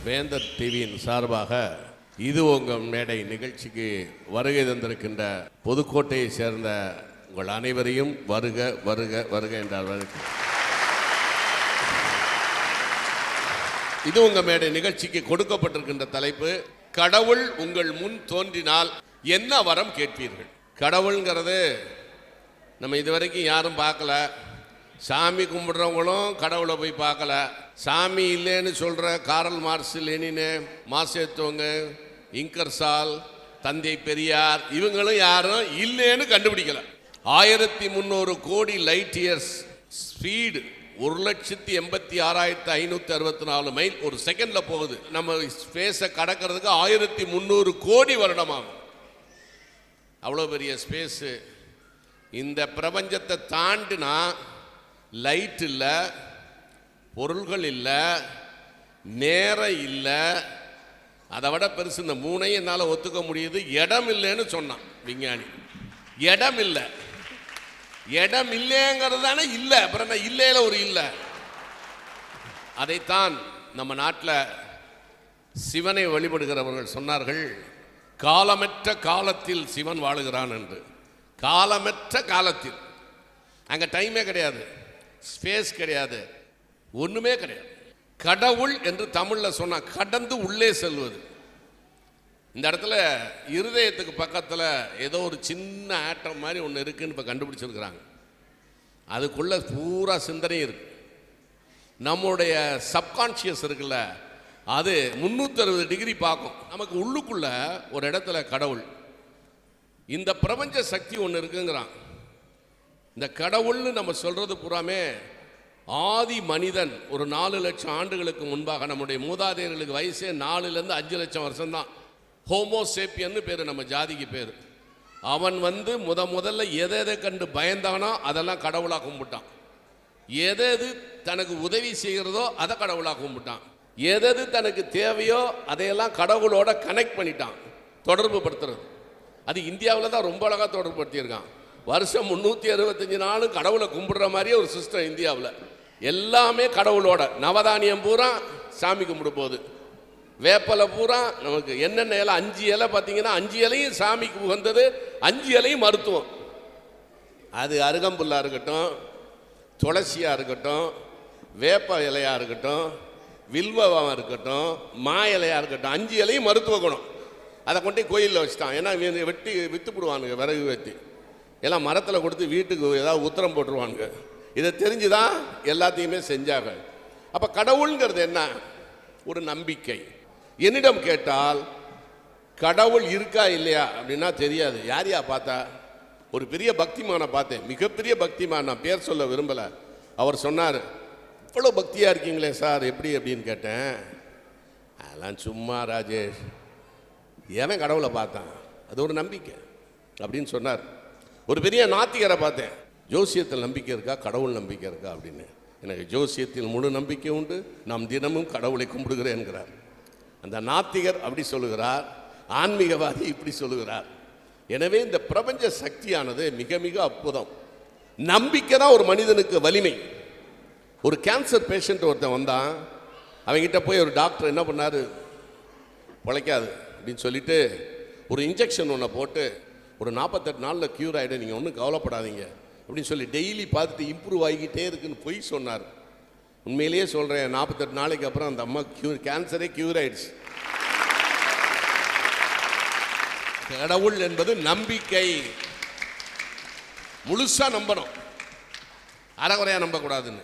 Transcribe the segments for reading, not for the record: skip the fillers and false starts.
வேந்தர் டிவியின் சார்பாக இது உங்கள் மேடை நிகழ்ச்சிக்கு வருகை தந்திருக்கின்ற புதுக்கோட்டையை சேர்ந்த உங்கள் அனைவரையும் வருக வருக வருக என்றார். இது உங்கள் மேடை நிகழ்ச்சிக்கு கொடுக்கப்பட்டிருக்கின்ற தலைப்பு, கடவுள் உங்கள் முன் தோன்றினால் என்ன வரம் கேட்பீர்கள். கடவுள்ங்கிறது நம்ம இதுவரைக்கும் யாரும் பார்க்கல. சாமி கும்பிட்றவங்களும் கடவுளை போய் பார்க்கல. சாமி இல்லைன்னு சொல்கிற காரல் மார்க்ஸ், லெனின், மாசேத்துவங்க, இங்கர்சால், தந்தை பெரியார் இவங்களும் யாரும் இல்லைன்னு கண்டுபிடிக்கல. 1300 கோடி லைட் இயர்ஸ் ஸ்பீடு, 1,86,564 மைல் ஒரு செகண்ட்ல போகுது. நம்ம ஸ்பேஸை கடக்கிறதுக்கு 1300 கோடி வருடமாகும். அவ்வளோ பெரிய ஸ்பேஸு. இந்த பிரபஞ்சத்தை தாண்டினா லைட் இல்லை, பொருள்கள் இல்லை, நேரம் இல்லை. அதை விட பெருசு இந்த மூணையும் என்னால் ஒத்துக்க முடியுது. இடம் இல்லைன்னு சொன்னான் விஞ்ஞானி. இடம் இல்லை, இடம் இல்லைங்கிறது தானே இல்லை. அப்புறம் என்ன இல்லையில ஒரு இல்லை. அதைத்தான் நம்ம நாட்டில் சிவனை வழிபடுகிறவர்கள் சொன்னார்கள், காலமற்ற காலத்தில் சிவன் வாழுகிறான் என்று. காலமற்ற காலத்தில். அங்கே டைமே கிடையாது, ஸ்பேஸ் கிடையாது, ஒன்றுமே கிடையாது. கடவுள் என்று தமிழில் சொன்னால் கடந்து உள்ளே செல்வது. இந்த இடத்துல இருதயத்துக்கு பக்கத்தில் ஏதோ ஒரு சின்ன ஆட்டம் மாதிரி ஒன்று இருக்குன்னு இப்போ கண்டுபிடிச்சிருக்கிறாங்க. அதுக்குள்ளே பூரா சிந்தனை இருக்கு. நம்முடைய சப்கான்ஷியஸ் இருக்குல்ல, அது 360 டிகிரி பார்க்கும். நமக்கு உள்ளுக்குள்ள ஒரு இடத்துல கடவுள், இந்த பிரபஞ்ச சக்தி ஒன்று இருக்குங்கிறான். இந்த கடவுள்னு நம்ம சொல்றது பூராமே ஆதி மனிதன் ஒரு 4 லட்சம் ஆண்டுகளுக்கு முன்பாக, நம்முடைய மூதாதையர்களுக்கு வயசே 4லேருந்து 5 லட்சம் வருஷம்தான். ஹோமோசேப்பியன்னு பேர் நம்ம ஜாதிக்கு பேர். அவன் முதல்ல எதை கண்டு பயந்தானோ அதெல்லாம் கடவுளாக கும்பிட்டான். எது தனக்கு உதவி செய்கிறதோ அதை கடவுளாக கும்பிட்டான். எது தனக்கு தேவையோ அதையெல்லாம் கடவுளோட கனெக்ட் பண்ணிட்டான், தொடர்பு படுத்துறது. அது இந்தியாவில் தான் ரொம்ப அழகாக தொடர்பு படுத்தியிருக்கான். வருஷம் 365 நாளும் கடவுளை கும்பிடுற மாதிரியே ஒரு சிஸ்டம் இந்தியாவில். எல்லாமே கடவுளோட. நவதானியம் பூரா சாமி கும்பிடும் போது, வேப்பலை பூரா நமக்கு என்னென்ன இலை, 5 இலை பார்த்தீங்கன்னா 5 இலையும் சாமிக்கு உகந்தது, 5 இலையும் மருத்துவம். அது அருகம்புல்லாக இருக்கட்டும், துளசியாக இருக்கட்டும், வேப்ப இலையாக இருக்கட்டும், வில்வம் இருக்கட்டும், மா இலையாக இருக்கட்டும், 5 இலையும் மருத்துவ குணம். அதை கொண்டு கோயிலில் வச்சுட்டான். ஏன்னா வெட்டி விற்றுப்பிடுவானுங்க, விறகு வெட்டி எல்லாம் மரத்தில் கொடுத்து வீட்டுக்கு ஏதாவது உத்தரம் போட்டுருவானுங்க. இதை தெரிஞ்சு தான் எல்லாத்தையுமே செஞ்சாங்க. அப்போ கடவுளுங்கிறது என்ன? ஒரு நம்பிக்கை. என்னிடம் கேட்டால் கடவுள் இருக்கா இல்லையா அப்படின்னா தெரியாது. யாரையா பார்த்தா? ஒரு பெரிய பக்திமானை பார்த்தேன், மிகப்பெரிய பக்திமான், நான் பேர் சொல்ல விரும்பலை. அவர் சொன்னார், இவ்வளோ பக்தியாக இருக்கீங்களே சார், எப்படி அப்படின்னு கேட்டேன். அதெல்லாம் சும்மா ராஜேஷ், ஏன் கடவுளை பார்த்தான், அது ஒரு நம்பிக்கை அப்படின்னு சொன்னார். ஒரு பெரிய நாத்திகரை பார்த்தேன், ஜோசியத்தில் நம்பிக்கை இருக்கா, கடவுள் நம்பிக்கை இருக்கா அப்படின்னு. எனக்கு ஜோசியத்தில் முழு நம்பிக்கை உண்டு, நாம் தினமும் கடவுளை கும்பிடுகிறேன் என்கிறார். அந்த நாத்திகர் அப்படி சொல்லுகிறார், ஆன்மீகவாதி இப்படி சொல்லுகிறார். எனவே இந்த பிரபஞ்ச சக்தியானது மிக மிக அற்புதம். நம்பிக்கை தான் ஒரு மனிதனுக்கு வலிமை. ஒரு கேன்சர் பேஷண்ட் ஒருத்தன் வந்தான், அவங்ககிட்ட போய் ஒரு டாக்டர் என்ன பண்ணார், பிழைக்காது அப்படின்னு சொல்லிட்டு ஒரு இன்ஜெக்ஷன் ஒன்றை போட்டு ஒரு 48 நாளில் க்யூர் ஆகிடும், நீங்கள் ஒன்றும் கவலைப்படாதீங்க அப்படின்னு சொல்லி டெய்லி பார்த்துட்டு இம்ப்ரூவ் ஆகிக்கிட்டே இருக்குன்னு பொய் சொன்னார். உண்மையிலேயே சொல்கிறேன், 48 நாளைக்கு அப்புறம் அந்த அம்மா கேன்சரே க்யூர் ஆயிடுச்சு. கடவுள் என்பது நம்பிக்கை. முழுசாக நம்பணும், அறகுறையாக நம்பக்கூடாதுன்னு.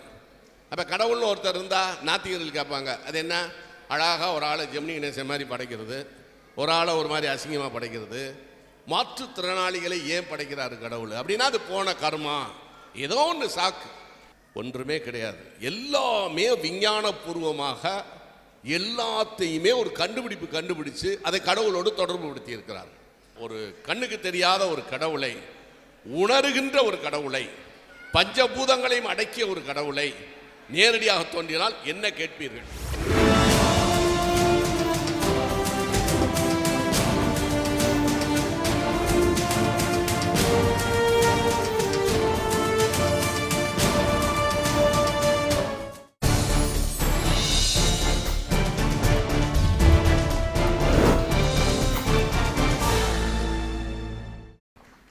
அப்போ கடவுள்னு ஒருத்தர் இருந்தால் நாத்திகர்கள் கேட்பாங்க, அது என்ன? அழகாக ஒரு ஆளை ஜெமினி கணேசன் மாதிரி படைக்கிறது, ஒரு ஆளை ஒரு மாதிரி அசிங்கமாக படைக்கிறது, மாற்றுத்திறனாளிகளை ஏன் படைக்கிறாரு கடவுள் அப்படின்னா அது போன கர்மா, ஏதோ ஒன்று சாக்கு. ஒன்றுமே கிடையாது. எல்லாமே விஞ்ஞானபூர்வமாக எல்லாத்தையுமே ஒரு கண்டுபிடிச்சு அதை கடவுளோடு தொடர்பு படுத்தி இருக்கிறார். ஒரு கண்ணுக்கு தெரியாத ஒரு கடவுளை, உணர்கின்ற ஒரு கடவுளை, பஞ்சபூதங்களையும் அடக்கிய ஒரு கடவுளை நேரடியாக தோன்றினால் என்ன கேட்பீர்கள்?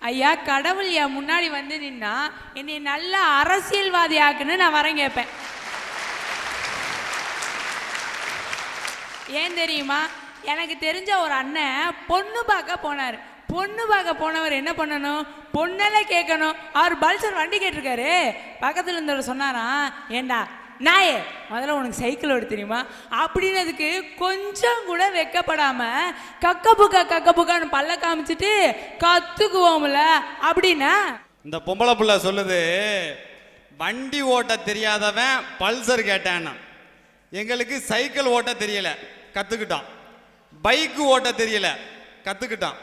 ஐயா கடவுள் என் முன்னாடி வந்து நின்னா என்னை நல்ல அரசியல்வாதி ஆக்குன்னு நான் வரம் கேட்பேன். ஏன் தெரியுமா? எனக்கு தெரிஞ்ச ஒரு அண்ணன் பொண்ணு பார்க்க போனார். பொண்ணு பார்க்க போனவர் என்ன பண்ணணும்? பொண்ணெல்லாம் கேட்கணும். அவர் பல்சர் வண்டி கேட்டிருக்காரு. பக்கத்தில் இருந்தவர் சொன்னாராம், ஏண்டா நாயே முதல்ல உனக்கு சைக்கிள் ஓட தெரியுமா அப்படின்னதுக்கு கொஞ்சம் கூட வெக்கப்படாம கக்கப்புக்கான்னு பல்ல காமிச்சிட்டு கத்துக்குவோம்ல அப்படின்னா. இந்த பொம்பளை புள்ள சொல்லுது, வண்டி ஓட்ட தெரியாதவன் பல்சர் கேட்டான்னா, எங்களுக்கு சைக்கிள் ஓட்ட தெரியல கத்துக்கிட்டான், பைக்கு ஓட்ட தெரியல கத்துக்கிட்டான்,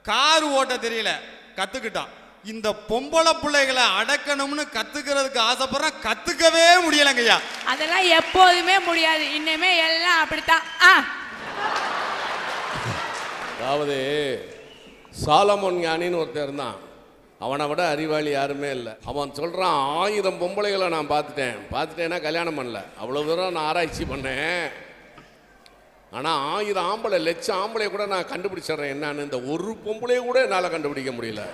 கார் ஓட்ட தெரியல கத்துக்கிட்டான். இந்த பொம்பளை பிள்ளைகளை அடக்கணும்னு கத்துக்கிறதுக்கு ஆசைப்படுறேன், கத்துக்கவே முடியலங்கய்யா. அதெல்லாம் எப்போதுமே முடியாது, இன்னுமே எல்லாம் அப்படித்தான். அதாவது சாலமோன் ஞானின்னு ஒருத்தர் இருந்தான், அவனை விட அறிவாளி யாருமே இல்லை. அவன் சொல்கிறான், 1000 பொம்பளைகளை நான் பார்த்துட்டேன்னா கல்யாணம் பண்ணல, அவ்வளோ தூரம் நான் ஆராய்ச்சி பண்ணேன், ஆனால் 1000 ஆம்பளை லட்சம் ஆம்பளை கூட நான் கண்டுபிடிச்சிட்றேன், என்னான்னு இந்த ஒரு பொம்பளையை கூட என்னால் கண்டுபிடிக்க முடியல.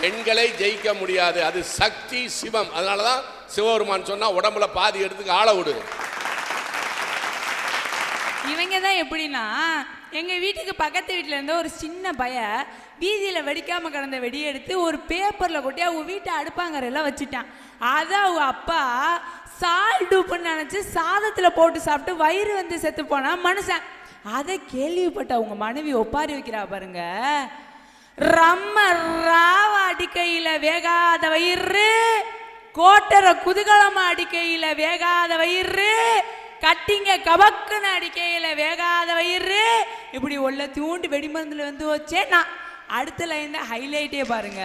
பெண்களை ஜெயிக்க முடியாது, அது சக்தி சிவம். அதனால தான் சிவபெருமான் சொன்னா உடம்புல பாதி எடுத்துக்கு ஆள விடு. இவங்க தான் எப்படின்னா, எங்க வீட்டுக்கு பக்கத்து வீட்டில் இருந்த ஒரு சின்ன பைய வீதியில் வெடிக்காம கிடந்த வெடியை எடுத்து ஒரு பேப்பரில் கொட்டி அவங்க வீட்டை அடுப்பாங்கரெல்லாம் வச்சுட்டான். அதை அவங்க அப்பா சால்டுப்புன்னு நினச்சி சாதத்தில் போட்டு சாப்பிட்டு வயிறு வந்து செத்து போனா மனுஷன். அதை கேள்விப்பட்ட அவங்க மனைவி ஒப்பாரி வைக்கிறா பாருங்க, ரம்ம ராவ அடிக்கையில வேகாத வயிறு, கோட்டர குதூகலமா அடிக்கையில வேகாத வயிறு, கட்டிங்க கபக்குன்னு அடிக்கையில வேகாத வயிறு, இப்படி உள்ள தூண்டு வெடிமருந்துல வந்து வச்சே. நான் அடுத்த லைன் தான் ஹைலைட்டே பாருங்க.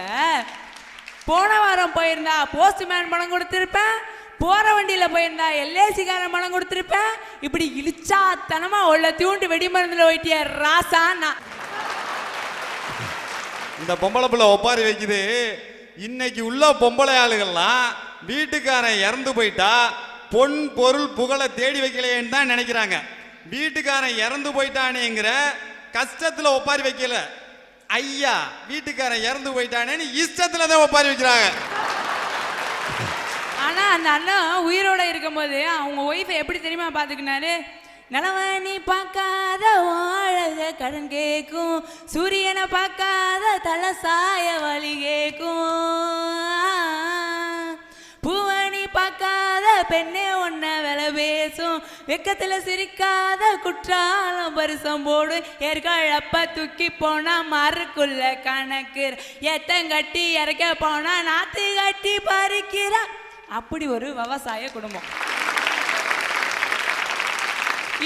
போன வாரம் போயிருந்தா போஸ்ட்மேன் பணம் கொடுத்துருப்பேன், போற வண்டியில போயிருந்தா எல்ஏசிக்காரன் பணம் கொடுத்துருப்பேன், இப்படி இழிச்சாத்தனமா உள்ள தூண்டு வெடிமருந்துல போயிட்டிய ராசான்னா. இந்த பொம்பளை பிள்ளை ஒப்பாரி வைக்குது, இன்னைக்கு உள்ள பொம்பளை ஆளுகள்லாம் வீட்டுக்காரன் இறந்து போயிட்டா பொன் பொருள் புகழை தேடி வைக்கலையேன்னு தான் நினைக்கிறாங்க. வீட்டுக்காரன் இறந்து போயிட்டானேங்கிற கஷ்டத்துல ஒப்பாரி வைக்கல, ஐயா வீட்டுக்காரன் இறந்து போயிட்டானேன்னு இஷ்டத்துல தான் ஒப்பாரி வைக்கிறாங்க. ஆனா அந்த அண்ணன் உயிரோட இருக்கும்போது அவங்க ஒய்ஃபை எப்படி தெரியுமா பாத்துக்கினாரு? நலவனி பார்க்காத வாழக கடன் கேட்கும், சூரியனை பார்க்காத தலை சாய வழி கேட்கும், பூவணி பார்க்காத பெண்ணே ஒன்ன விலை பேசும், வெக்கத்துல சிரிக்காத குற்றாலம் பரிசம் போடும், ஏற்கழப்ப தூக்கி போனா மறுக்குள்ள கணக்கு, எத்தங்கட்டி இறக்க போனா நாத்து கட்டி பறிக்கிற. அப்படி ஒரு விவசாய குடும்பம்.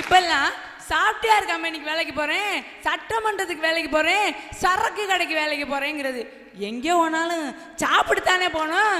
இப்பெல்லாம் சாஃப்ட்வேர் கம்பெனிக்கு வேலைக்கு போறேன், சட்டமன்றத்துக்கு வேலைக்கு போறேன், சரக்கு கடைக்கு வேலைக்கு போறேங்கிறது. எங்கே போனாலும் சாப்பிட்டுத்தானே போனோம்.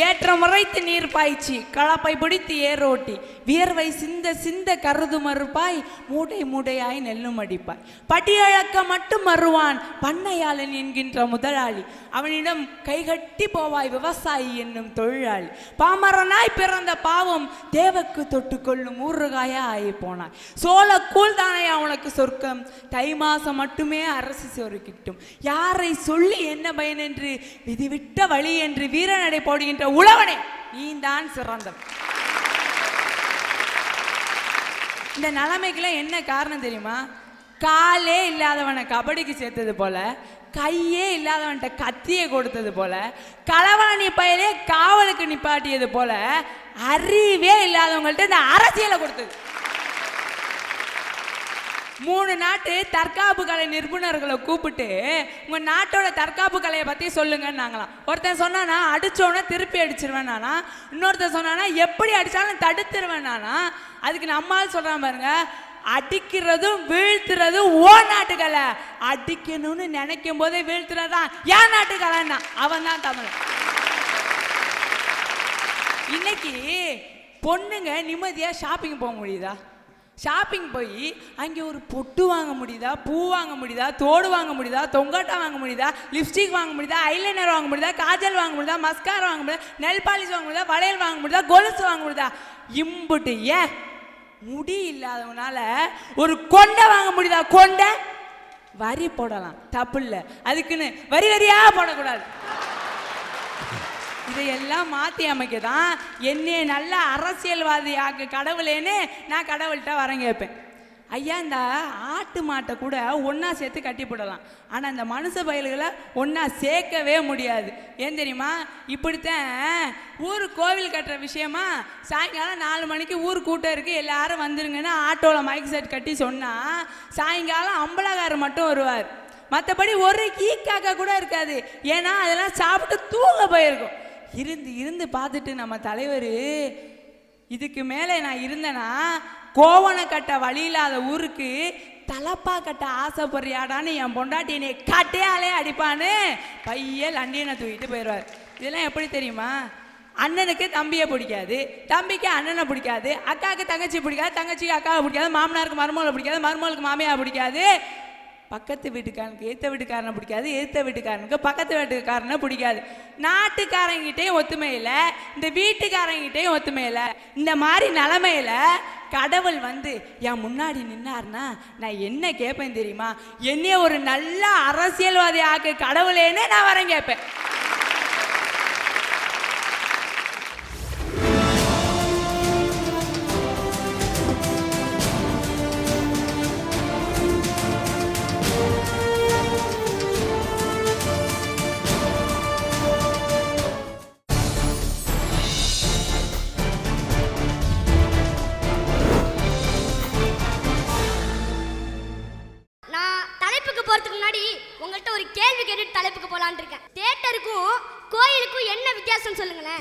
ஏற்ற முறைத்து நீர் பாய்ச்சி கலப்பை பிடித்து ஏரோட்டி வியர்வை சிந்த சிந்த கருது மறுப்பாய் மூடை மூடையாய் நெல்லும் அடிப்பாய். படியழக்க மட்டும் மறுவான் பண்ணையாளன் என்கின்ற முதலாளி, அவனிடம் கைகட்டி போவாய் விவசாயி என்னும் தொழிலாளி. பாமரனாய் பிறந்த பாவம் தேவக்கு தொட்டு கொள்ளும் ஊறுகாயா ஆகி போனாய். சோழ கூழ் தானையா உனக்கு சொர்க்கம், தை மாசம் மட்டுமே அரசு சொருக்கிட்டும். யாரை சொல்லி என்ன பயன் என்று விதிவிட்ட வழி என்று வீரநடை போடுகின்ற உழவனே நீ தான் சிறந்தவன். இந்த நிலைமைக்குலாம் என்ன காரணம் தெரியுமா? காலே இல்லாதவனை கபடிக்கு சேர்த்தது போல, கையே இல்லாதவன்ட்ட கத்தியை கொடுத்தது போல, களவாணி பயிலே காவலுக்கு நிப்பாட்டியது போல, அறிவே இல்லாதவங்கள்ட்ட இந்த அரசியலை கொடுத்தது. 3 நாட்டு தற்காப்பு கலை நிபுணர்களை கூப்பிட்டு உங்க நாட்டோட தற்காப்பு கலையை பத்தி சொல்லுங்கன்னாங்களாம். ஒருத்தன் சொன்னானா அடிச்சோன்னா திருப்பி அடிச்சிருவேன் நானா, இன்னொருத்தன் சொன்னானா எப்படி அடிச்சாலும் தடுத்துருவேன் நானா. அதுக்கு நம்மால் சொல்றான் பாருங்க, அடிக்கிறதும் வீழ்த்துறதும் ஓ நாட்டுக்கலை, அடிக்கணும்னு நினைக்கும் போதே வீழ்த்துறதான் ஏன் நாட்டுக்கலைன்னா அவன் தான் தமிழ். இன்னைக்கு பொண்ணுங்க நிம்மதியா ஷாப்பிங் போக முடியுதா? ஷாப்பிங் போய் அங்கே ஒரு பொட்டு வாங்க முடியுதா, பூ வாங்க முடியுதா, தோடு வாங்க முடியுதா, தொங்காட்டா வாங்க முடியுதா, லிப்ஸ்டிக் வாங்க முடியுதா, ஐலைனர் வாங்க முடியுதா, காஜல் வாங்க முடியுதா, மஸ்காரா வாங்க முடியுதா, நெல் பாலிஷ் வாங்க முடியுதா, வளையல் வாங்க முடியுதா, கொலுசு வாங்க முடியுதா? இம்புட்டு ஏன் முடி இல்லாதவனால ஒரு கொண்டை வாங்க முடியுதா? கொண்டை வரி போடலாம், தப்பு இல்லை. அதுக்குன்னு வரி வரியா போடக்கூடாது. இதையெல்லாம் மாற்றி அமைக்க தான் என்னை நல்ல அரசியல்வாதி ஆக்கு கடவுளேன்னு நான் கடவுள்கிட்ட வரேன் கேட்பேன். ஐயா, இந்த ஆட்டு மாட்டை கூட ஒன்றா சேர்த்து கட்டி போடலாம், ஆனால் இந்த மனுஷ பயல்களை ஒன்றா சேர்க்கவே முடியாது. ஏன் தெரியுமா? இப்படித்தான் ஊர் கோவில் கட்டுற விஷயமா சாயங்காலம் 4 மணிக்கு ஊர் கூட்டம் இருக்குது, எல்லாரும் வந்துருங்கன்னு ஆட்டோவில் மைக் செட் கட்டி சொன்னால் சாயங்காலம் அம்பலகாரர் மட்டும் வருவார். மற்றபடி ஒரு ஈக்காக்கா கூட இருக்காது. ஏன்னா அதெல்லாம் சாப்பிட்டு தூங்க போயிருக்கும். இருந்து பார்த்துட்டு நம்ம தலைவர், இதுக்கு மேலே நான் இருந்தேன்னா கோவணை கட்ட வழி இல்லாத ஊருக்கு தலப்பா கட்ட ஆசைப்படுறியாடான்னு என் பொண்டாட்டி என்னை கட்டையாலே அடிப்பான்னு பைய லண்டியனை தூக்கிட்டு போயிடுவார். இதெல்லாம் எப்படி தெரியுமா? அண்ணனுக்கு தம்பியை பிடிக்காது, தம்பிக்கு அண்ணனை பிடிக்காது, அக்காவுக்கு தங்கச்சி பிடிக்காது, தங்கச்சிக்கு அக்காவை பிடிக்காது, மாமனாருக்கு மருமகளை பிடிக்காது, மருமகளுக்கு மாமியாவை பிடிக்காது, பக்கத்து வீட்டுக்காரனுக்கு ஏற்ற வீட்டுக்காரனை பிடிக்காது, ஏற்ற வீட்டுக்காரனுக்கு பக்கத்து வீட்டுக்காரனை பிடிக்காது. நாட்டுக்காரங்கிட்டையும் ஒத்துமை இல்லை, இந்த வீட்டுக்காரங்கிட்டையும் ஒத்துமை இல்லை. இந்த மாதிரி நிலைமையில கடவுள் வந்து என் முன்னாடி நின்னார்னா நான் என்ன கேட்பேன் தெரியுமா? என்னைய ஒரு நல்ல அரசியல்வாதி ஆக்கு கடவுளேன்னு நான் வரேன் கேட்பேன்.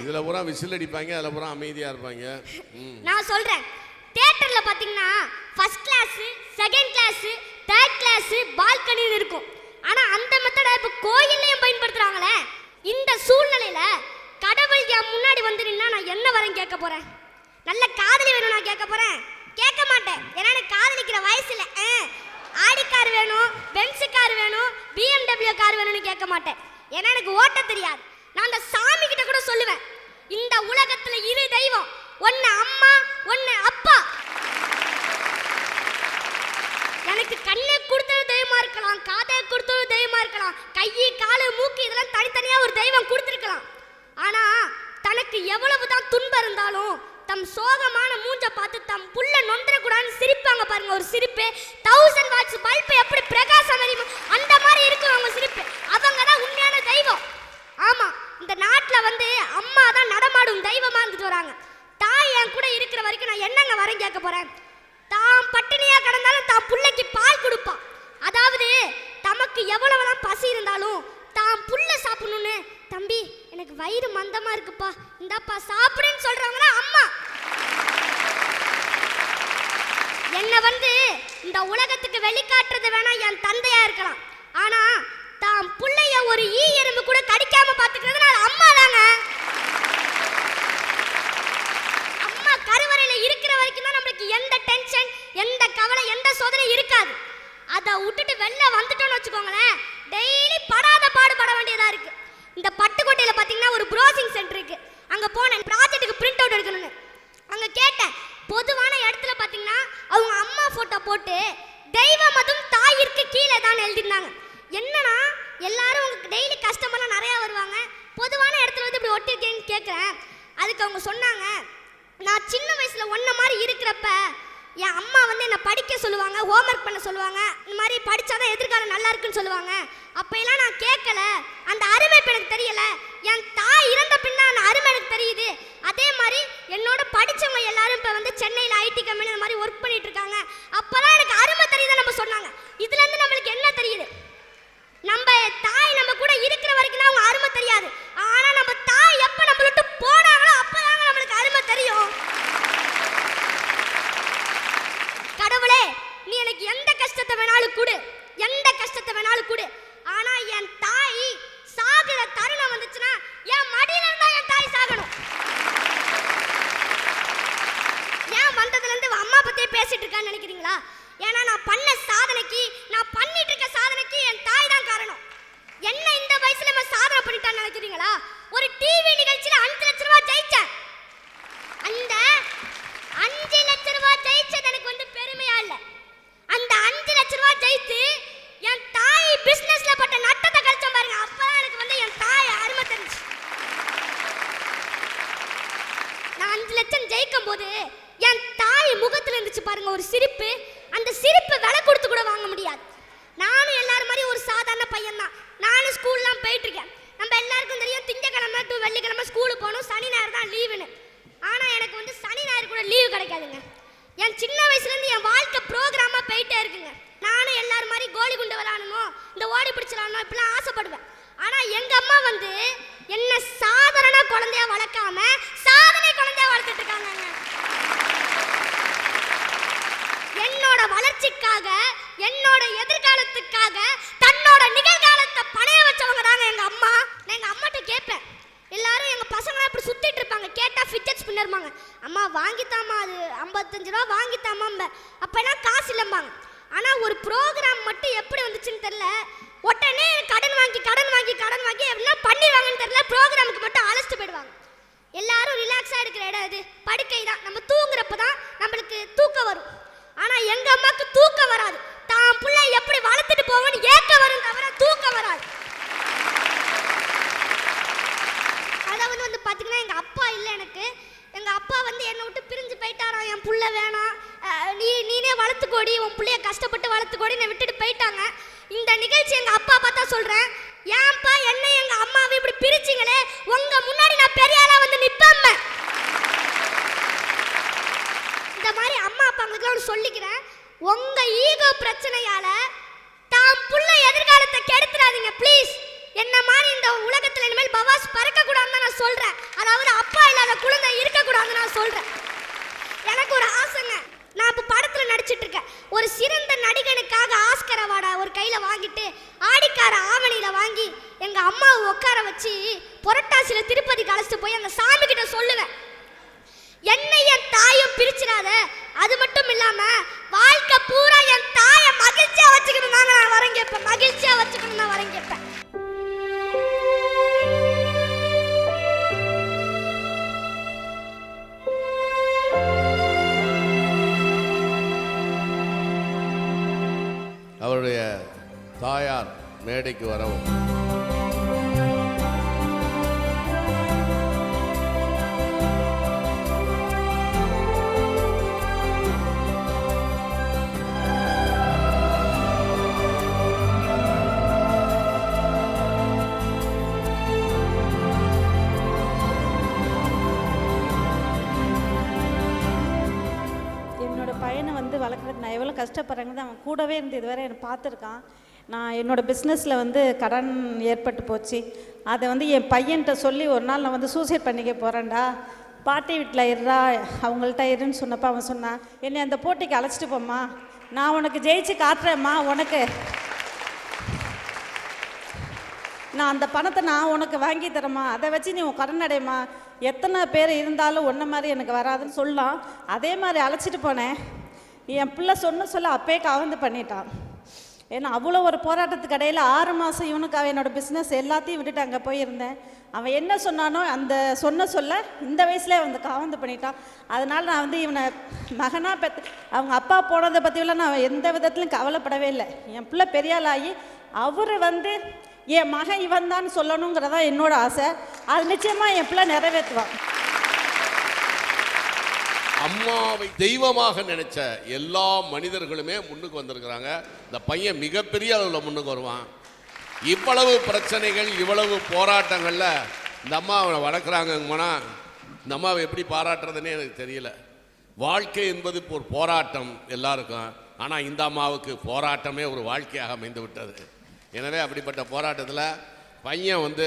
இதுல பூரா விசில் அடிப்பாங்க, அதுல பூரா அமைதியா இருப்பாங்க. நான் சொல்றேன், தியேட்டர்ல பாத்தீங்கன்னா first class, second class, third class பால்கனின்னு இருக்கும். ஆனா அந்த மெத்தட இப்ப கோயில்லையும் பயன்படுத்துறாங்களே. இந்த சூழ்நிலையில கடவுள் என் முன்னாடி வந்து நின்னா நான் என்ன வரேன் கேட்க போறேன்? நல்ல காதலி வேணும் நான் கேட்க போறேன்? கேட்க மாட்டேன். ஏன்னா எனக்கு காதலிக்கிற வயசு இல்லை. ஆடி கார் வேணும், பென்ஸ் கார் வேணும், BMW கார் வேணும்னு கேட்க மாட்டேன். ஏன்னா எனக்கு ஓட்ட தெரியாது. நான் அந்த சாமி கிட்ட கூட சொல்லுவேன், இந்த உலகத்துல 2 தெய்வம், ஒன்னு அம்மா, ஒன்னு அப்பா. எனக்கு கண்ணை கொடுத்தது தெய்வமா இருக்கலாம், காதை கொடுத்தது தெய்வமா இருக்கலாம், கை காலு மூக்கு இதெல்லாம் தனித்தனியா ஒரு தெய்வம் கொடுத்திருக்கலாம். ஆனா தனக்கு எவ்வளவுதான் துன்பம் இருந்தாலும் தம் சோகமான மூஞ்ச பார்த்து தம் புள்ள நொந்தரக்கூடாதுன்னு சிரிப்பாங்க பாருங்க. ஒரு சிரிப்பு 1000 வாட்ஸ் பல்பு எப்படி பிரகாசம் தெரியுமா அந்த மாதிரி இருக்கும் அவங்க சிரிப்பு. அவங்க தான் உண்மையான தெய்வம். ஆமா, இந்த நாட்டுல வந்து அம்மா தான் நடமாடும் தெய்வமா இருந்துட்டு வராங்க. தாய் என் கூட இருக்கிற வரைக்கும் நான் என்னங்க வரேன் கேட்க போறேன்? தாம் பட்டினியா கிடந்தாலும் தான் புள்ளைக்கு பால் கொடுப்பான். அதாவது தமக்கு எவ்வளவுதான் பசி இருந்தாலும் தான் புள்ள சாப்பிடணும்னு, தம்பி எனக்கு வயிறு மந்தமா இருக்குப்பா இந்தாப்பா சாப்பிடுன்னு சொல்றவங்க அம்மா. என்ன வந்து இந்த உலகத்துக்கு வெளிக்காட்டுறது வேணா என் தந்தையா இருக்கலாம், ஆனா தான் புள்ளைய ஒரு ஈ எறும்பு கூட கடிக்காம பாத்துக்கிறது அம்மா தாங்க. அம்மா கருவறையில இருக்கிற வரைக்கும் தான் நம்மளுக்கு எந்த டென்ஷன், எந்த கவலை, எந்த சோதனை இருக்காது. அதை விட்டுட்டு வெளில வந்துட்டோம்னு வச்சுக்கோங்களேன், டெய்லி படாத பாடுபட வேண்டியதா இருக்கு. இந்த பட்டுக்கோட்டையில பாத்தீங்கன்னா ஒரு ப்ரௌசிங் சென்டர் இருக்கு. அங்க போனேன் ப்ராஜெக்ட்டுக்கு பிரிண்ட் அவுட் எடுக்கணும்னு. அங்க கேட்டேன், பொதுவான இடத்துல பாத்தீங்கன்னா அவங்க அம்மா போட்டோ போட்டு தெய்வம் அதுவும் தாயிற்கு கீழே தான் எழுதிருந்தாங்க. என்னன்னா எல்லாரும் உங்களுக்கு டெய்லி கஸ்டமர்லாம் நிறைய வருவாங்க, பொதுவான இடத்துல வந்து இப்படி ஒட்டிருக்கேன்னு கேட்குறேன். அதுக்கு அவங்க சொன்னாங்க, நான் சின்ன வயசுல ஒன்ன மாதிரி இருக்கிறப்ப என் அம்மா வந்து என்னை படிக்க சொல்லுவாங்க, ஹோம்ஒர்க் பண்ண சொல்லுவாங்க, இந்த மாதிரி படித்தாதான் எதிர்காலம் நல்லா இருக்குன்னு சொல்லுவாங்க. அப்போலாம் நான் கேட்கல, அந்த அருமை இப்போ எனக்கு தெரியல. என் தாய் இறந்த பின்னா அந்த அருமை எனக்கு தெரியுது. அதே மாதிரி என்னோட படித்தவங்க எல்லாரும் இப்போ வந்து சென்னையில் ஐடி கம்பெனி இந்த மாதிரி ஒர்க் பண்ணிட்டு இருக்காங்க. அப்போதான் எனக்கு அருமை தெரியுதுன்னு நம்ம சொன்னாங்க. இதுலேருந்து நம்மளுக்கு என்ன தெரியுது? நம்ம தாய் நம்ம கூட இருக்கிற வரைக்கும் தான் அவங்க அருமை தெரியாது. ஆனால் நம்ம தாய் எப்போ நம்ம விட்டு போனாங்களோ அப்போதாங்க நம்மளுக்கு அருமை தெரியும். கடவுளே, நீ எனக்கு எந்த கஷ்டத்தை வேணாலும் கொடு, எந்த கஷ்டத்தை வேணாலும் கொடு. ஆனா என் தாய் சாகுற தருணம் வந்துச்சுன்னா என் லட்சம் ஜெயிக்கும் போது என் தாய் முகத்துல இருந்துச்சு பாருங்க ஒரு சிரிப்பு. அந்த சிரிப்பு விலை கொடுத்து கூட வாங்க முடியாது. நானும் எல்லாரும் மாதிரி ஒரு சாதாரண பையன் தான். நானும் ஸ்கூல்லாம் போயிட்டு இருக்கேன். நம்ம எல்லாருக்கும் தெரியும் திங்கக்கிழமை டு வெள்ளிக்கிழமை ஸ்கூலுக்கு போகணும், சனி ஞாயிறு தான் லீவுன்னு. ஆனா எனக்கு வந்து சனி ஞாயிறு கூட லீவு கிடைக்காதுங்க. என் சின்ன வயசுல இருந்து என் வாழ்க்கை ப்ரோக்ராமா போயிட்டே இருக்குங்க. நானும் எல்லாரும் மாதிரி கோலி குண்டு விளையாடணும், இந்த ஓடி பிடிச்சி விளையாடணும் இப்படிலாம் ஆசைப்படுவேன். ஆனா எங்க அம்மா வந்து என்ன சாதாரண குழந்தையா வளர்க்காம சாதனை குழந்தையா வளர்த்துட்டு இருக்காங்க. என்னோட வளர்ச்சிக்காக, என்னோட எதிர்காலத்துக்காக தன்னோட நிகழ்காலத்தை பணைய வச்சவங்க தாங்க எங்க அம்மா. நான் எங்க அம்மாட்ட கேட்பேன், எல்லாரும் எங்க பசங்க இப்படி சுத்திட்டு இருப்பாங்க, கேட்டா ஃபிட்ஜெட் ஸ்பின்னர்மாங்க. அம்மா வாங்கித்தாமா, அது 55 ரூபா வாங்கித்தாமா. அப்பெல்லாம் காசு இல்லம்பாங்க. ஆனா ஒரு ப்ரோக்ராம் மட்டும் எப்படி வந்துச்சுன்னு தெரியல, உடனே கடன் வாங்கி என்ன பண்ணிடுவாங்கன்னு தெரியல, ப்ரோக்ராமுக்கு மட்டும் அழைச்சிட்டு போயிடுவாங்க. எல்லாரும் ரிலாக்ஸா இருக்கிற இடம் இது படுக்கை தான். நம்ம தூங்குறப்ப தான் நம்மளுக்கு தூக்கம் வரும். ஆனா எங்க அம்மாக்கு தூக்கம் வராது. தான் புள்ள எப்படி வளர்த்துட்டு போவோன்னு ஏக்க வரும் தவிர தூக்கம் வராது. அதாவது வந்து பாத்தீங்கன்னா எங்க அப்பா இல்லை எனக்கு. எங்க அப்பா வந்து என்னை விட்டு பிரிஞ்சு போயிட்டாராம். என் புள்ள வேணாம், நீனே வளர்த்துக்கோடி, உன் பிள்ளைய கஷ்டப்பட்டு வளர்த்துக்கோடி என்னை விட்டுட்டு போயிட்டாங்க. இந்த நிகழ்ச்சி எங்க அப்பா பார்த்தா சொல்றேன், ஏன்பா என்ன எங்க அம்மாவை இப்படி பிரிச்சிங்களே, உங்க முன்னாடி நான் பெரிய ஆளா வந்து நிப்பேன். இந்த மாதிரி அம்மா அப்பாங்களுக்கு சொல்லிக்கிறேன், உங்க ஈகோ பிரச்சனையால தான் புள்ள எதிர்காலத்தை கெடுத்துறாதீங்க ப்ளீஸ். என்ன மாதிரி இந்த உலகத்துல இனிமேல் பவாஸ் பறக்க கூடாதுன்னு நான் சொல்றேன். அதாவது அப்பா இல்லாத குழந்தை இருக்க கூடாதுன்னு நான் சொல்றேன். எனக்கு ஒரு ஆசைங்க, நான் இப்ப படத்துல நடிச்சிட்டு இருக்கேன். ஒரு சிறந்த நடிகனுக்காக ஆஸ்கர் அவார்டை ஒரு கையில வாங்கிட்டு ஆடிக்கார ஆவணியில வாங்கி எங்க அம்மாவை உட்கார வச்சு புரட்டாசியில திருப்பதிக்கு அழைச்சிட்டு போய் அந்த சாமி கிட்ட சொல்லுவேன், என்னை என் தாயும் பிரிச்சிடாத, அது மட்டும் இல்லாம வாழ்க்கை பூரா என் தாயை மகிழ்ச்சியா வச்சுக்கணும் நான் வரேன் கேட்பேன், மகிழ்ச்சியா வச்சுக்கணும் நான் வரேன் கேட்பேன். அவருடைய தாயார் மேடைக்கு வரவும். பையனை வந்து வளர்க்குறதுக்கு நான் எவ்வளோ கஷ்டப்படுறேங்கிறது அவன் கூடவே இருந்து இதுவரை என்னை பார்த்துருக்கான். நான் என்னோடய பிஸ்னஸில் வந்து கடன் ஏற்பட்டு போச்சு. அதை வந்து என் பையன்கிட்ட சொல்லி ஒரு நாள் நான் வந்து சூசைட் பண்ணிக்க போகிறேன்டா, பாட்டி வீட்டில் இருறா, அவங்கள்ட்ட இருன்னு சொன்னப்போ அவன் சொன்னான், என்னை அந்த போட்டிக்கு அழைச்சிட்டு போம்மா, நான் உனக்கு ஜெயிச்சு காட்டுறேம்மா, நான் அந்த பணத்தை நான் உனக்கு வாங்கி தரேம்மா, அதை வச்சு நீ உன் கடன் அடையம்மா, எத்தனை பேர் இருந்தாலும் ஒன்றை மாதிரி எனக்கு வராதுன்னு சொல்லலாம். அதே மாதிரி அழைச்சிட்டு போனேன். என் பிள்ளை சொல்ல அப்பே கவர்ந்து பண்ணிட்டான். ஏன்னா அவ்வளோ ஒரு போராட்டத்துக்கு இடையில் 6 மாதம் இவனுக்கு என்னோடய பிஸ்னஸ் எல்லாத்தையும் விட்டுட்டு அங்கே போயிருந்தேன். அவன் என்ன சொன்னானோ அந்த சொல்ல இந்த வயசுலேயே வந்து கவர்ந்து பண்ணிட்டான். அதனால் நான் வந்து இவனை மகனாக அவங்க அப்பா போனதை பற்றியெல்லாம் நான் எந்த விதத்துலையும் கவலைப்படவே இல்லை. என் பிள்ளை பெரியாளாகி அவர் வந்து என் மகன் இவன் தான் சொல்லணுங்கிறதா என்னோட ஆசை. அது நிச்சயமாக என் பிள்ளை நிறைவேற்றுவான். அம்மாவை தெய்வமாக நினைச்ச எல்லா மனிதர்களுமே முன்னுக்கு வந்திருக்கிறாங்க. இந்த பையன் மிகப்பெரிய அளவில் முன்னுக்கு வருவான். இவ்வளவு பிரச்சனைகள், இவ்வளவு போராட்டங்களில் இந்த அம்மாவை வளர்க்குறாங்கன்னா இந்த அம்மாவை எப்படி பாராட்டுறதுன்னே எனக்கு தெரியல. வாழ்க்கை என்பது இப்போ ஒரு போராட்டம் எல்லாருக்கும். ஆனால் இந்த அம்மாவுக்கு போராட்டமே ஒரு வாழ்க்கையாக அமைந்து விட்டது. எனவே அப்படிப்பட்ட போராட்டத்தில் பையன் வந்து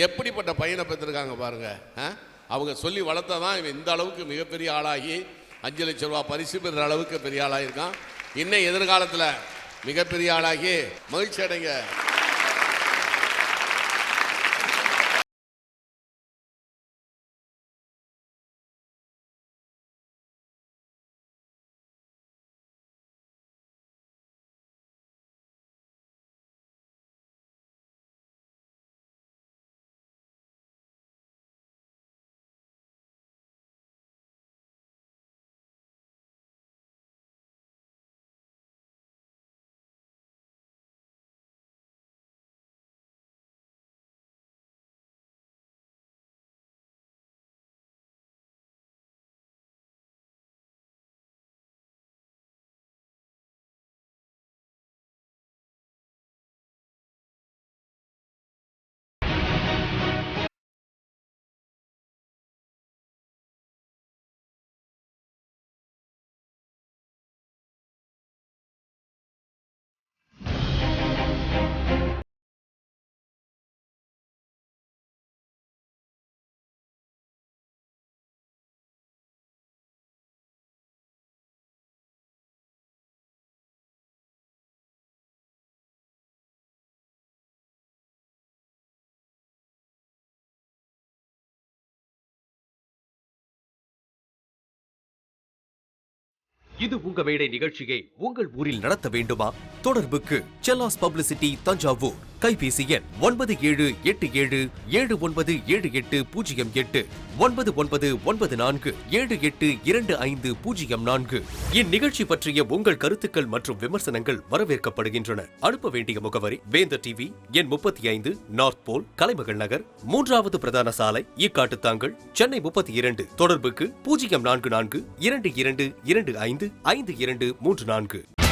எப்படிப்பட்ட பையனை பெற்றிருக்காங்க பாருங்க. அவங்க சொல்லி வளர்த்ததான் இவன் இந்த அளவுக்கு மிகப்பெரிய ஆளாகி 5 லட்சம் ரூபா பரிசு பெறுற அளவுக்கு பெரிய ஆளாகிருக்கான். இன்னும் எதிர்காலத்தில் மிகப்பெரிய ஆளாகி மகிழ்ச்சி அடைங்க. இது உங்க மேடை நிகழ்ச்சியை உங்கள் ஊரில் நடத்த வேண்டுமா? தொடர்புக்கு செல்லாஸ் பப்ளிசிட்டி தஞ்சாவூர். கைபேசி எண் 9787779808 9994782504. இந்நிகழ்ச்சி பற்றிய உங்கள் கருத்துக்கள் மற்றும் விமர்சனங்கள் வரவேற்கப்படுகின்றன. அனுப்ப வேண்டிய முகவரி வேந்தர் டிவி, எண் 35, நார்த் போல், கலைமகள் நகர், 3வது பிரதான சாலை, ஈக்காட்டுத்தாங்கல், சென்னை 32. தொடர்புக்கு 044222255234.